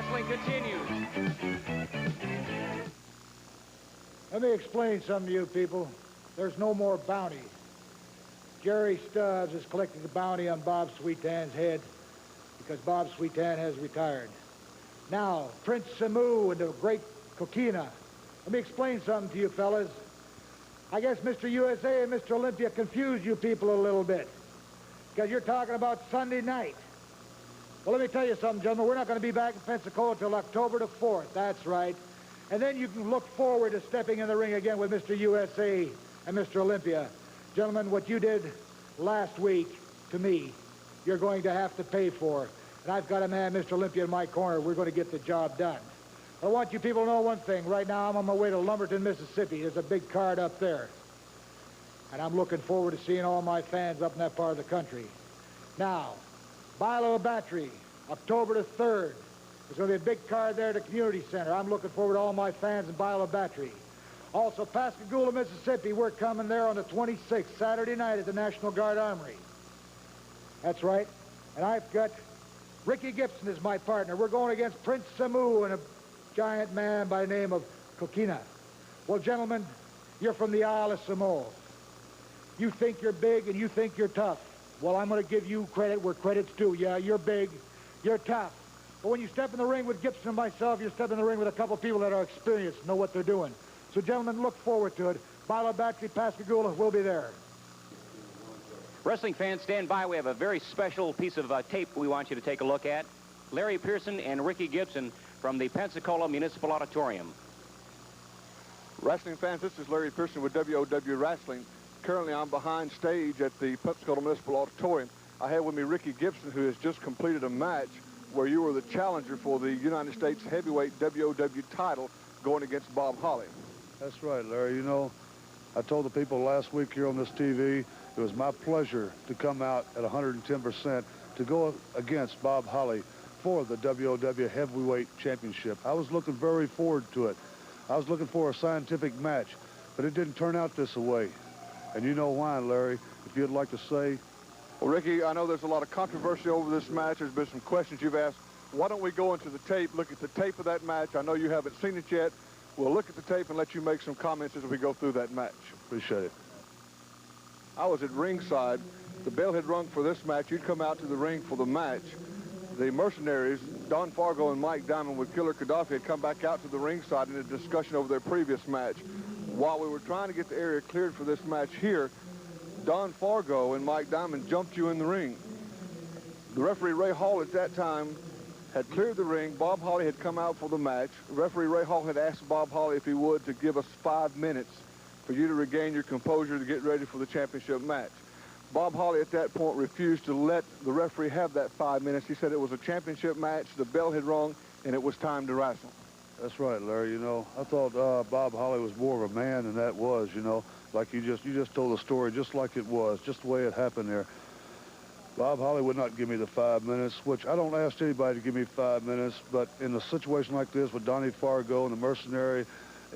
wrestling continues. Let me explain something to you people. There's no more bounty. Jerry Stubbs is collecting the bounty on Bob Sweetan's head because Bob Sweetan has retired. Now, Prince Samu and the great Coquina. Let me explain something to you fellas. I guess Mr. USA and Mr. Olympia confused you people a little bit because you're talking about Sunday night. Well, let me tell you something, gentlemen. We're not going to be back in Pensacola till October the 4th. That's right. And then you can look forward to stepping in the ring again with Mr. USA and Mr. Olympia. Gentlemen, what you did last week to me, you're going to have to pay for. And I've got a man, Mr. Olympia, in my corner. We're going to get the job done. I want you people to know one thing. Right now, I'm on my way to Lumberton, Mississippi. There's a big card up there. And I'm looking forward to seeing all my fans up in that part of the country. Now, Bilo Battery, October the 3rd. There's going to be a big card there at the community center. I'm looking forward to all my fans in Bilo Battery. Also, Pascagoula, Mississippi, we're coming there on the 26th, Saturday night at the National Guard Armory. That's right. And I've got Ricky Gibson as my partner. We're going against Prince Samu and a giant man by the name of Coquina. Well, gentlemen, you're from the Isle of Samoa. You think you're big and you think you're tough. Well, I'm going to give you credit where credit's due. Yeah, you're big, you're tough. But when you step in the ring with Gibson and myself, you're stepping in the ring with a couple people that are experienced, know what they're doing. So, gentlemen, look forward to it. Bilo Battery, Pascagoula, we'll be there. Wrestling fans, stand by. We have a very special piece of tape we want you to take a look at. Larry Pearson and Ricky Gibson from the Pensacola Municipal Auditorium. Wrestling fans, this is Larry Pearson with WOW Wrestling. Currently, I'm behind stage at the Pensacola Municipal Auditorium. I have with me Ricky Gibson, who has just completed a match where you were the challenger for the United States Heavyweight WOW title going against Bob Holly. That's right, Larry. You know, I told the people last week here on this TV, it was my pleasure to come out at 110% to go against Bob Holly for the WOW Heavyweight Championship. I was looking very forward to it. I was looking for a scientific match, but it didn't turn out this way. And you know why, Larry, if you'd like to say. Well, Ricky, I know there's a lot of controversy over this match. There's been some questions you've asked. Why don't we go into the tape, look at the tape of that match? I know you haven't seen it yet. We'll look at the tape and let you make some comments as we go through that match. Appreciate it. I was at ringside. The bell had rung for this match. You'd come out to the ring for the match. The mercenaries, Don Fargo and Mike Diamond with Killer Gaddafi, had come back out to the ringside in a discussion over their previous match. While we were trying to get the area cleared for this match here, Don Fargo and Mike Diamond jumped you in the ring. The referee, Ray Hall, at that time had cleared the ring. Bob Holly had come out for the match. Referee Ray Hall had asked Bob Holly if he would to give us 5 minutes for you to regain your composure to get ready for the championship match. Bob Holly at that point refused to let the referee have that 5 minutes. He said it was a championship match, the bell had rung, and it was time to wrestle. That's right, Larry. You know, I thought Bob Holly was more of a man than that was, you know. Like you just told the story just like it was, just the way it happened there. Bob Holly would not give me the 5 minutes, which I don't ask anybody to give me 5 minutes, but in a situation like this with Donnie Fargo and the mercenary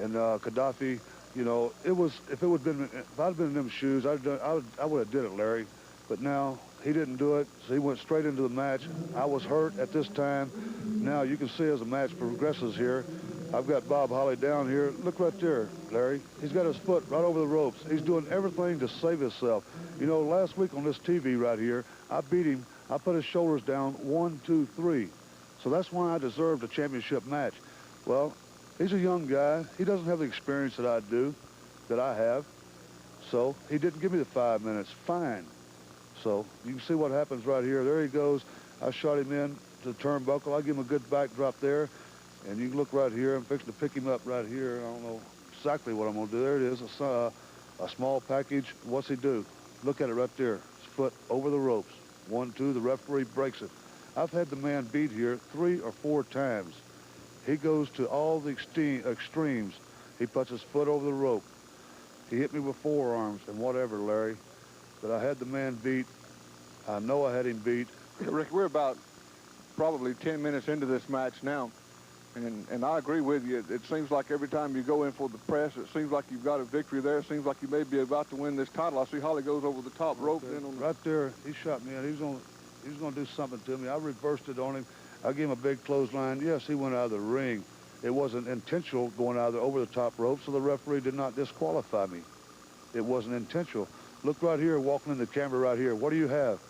and Gaddafi, you know, it was, if I'd been in them shoes, I would have did it, Larry. But now, he didn't do it, so he went straight into the match. I was hurt at this time. Now, you can see as the match progresses here, I've got Bob Holly down here. Look right there, Larry. He's got his foot right over the ropes. He's doing everything to save himself. You know, last week on this TV right here, I beat him. I put his shoulders down 1, 2, 3. So that's why I deserved a championship match. Well, he's a young guy. He doesn't have the experience that I do, that I have. So he didn't give me the 5 minutes. Fine. So you can see what happens right here. There he goes. I shot him in to the turnbuckle. I give him a good backdrop there. And you can look right here. I'm fixing to pick him up right here. I don't know exactly what I'm going to do. There it is, a small package. What's he do? Look at it right there. His foot over the ropes. 1, 2, the referee breaks it. I've had the man beat here 3 or 4 times. He goes to all the extremes. He puts his foot over the rope. He hit me with forearms and whatever, Larry. But I had the man beat. I know I had him beat. Rick, we're about probably 10 minutes into this match now. And I agree with you. It seems like every time you go in for the press, it seems like you've got a victory there. It seems like you may be about to win this title. I see Holly goes over the top rope. Right there, he shot me, and he was going to do something to me. I reversed it on him, I gave him a big clothesline. Yes, he went out of the ring. It wasn't intentional going out of the over-the-top rope, so the referee did not disqualify me. It wasn't intentional. Look right here, walking in the camera right here. What do you have?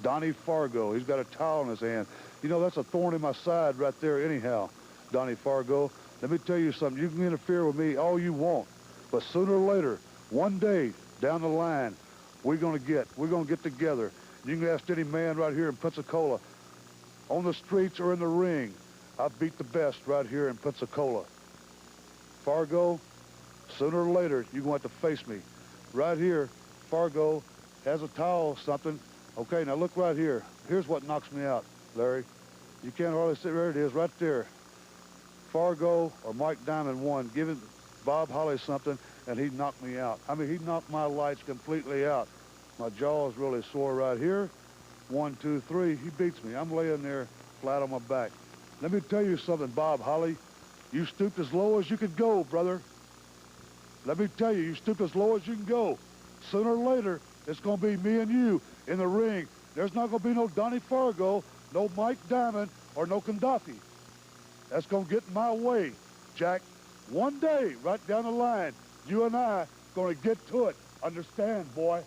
Donnie Fargo. He's got a towel in his hand. You know, that's a thorn in my side right there anyhow, Donnie Fargo. Let me tell you something. You can interfere with me all you want, but sooner or later, one day down the line, we're gonna get together. You can ask any man right here in Pensacola, on the streets or in the ring. I beat the best right here in Pensacola. Fargo, sooner or later, you're going to have to face me. Right here, Fargo has a towel, something. Okay, now look right here. Here's what knocks me out, Larry. You can't hardly see. There it is, right there. Fargo or Mike Diamond won, giving Bob Holly something, and he knocked me out. I mean, he knocked my lights completely out. My jaw is really sore right here. 1, 2, 3, he beats me. I'm laying there flat on my back. Let me tell you something, Bob Holly. You stooped as low as you could go, brother. Let me tell you, you stooped as low as you can go. Sooner or later, it's going to be me and you in the ring. There's not going to be no Donnie Fargo, no Mike Diamond, or no Gaddafi. That's going to get in my way, Jack. One day, right down the line, you and I going to get to it. Understand, boy?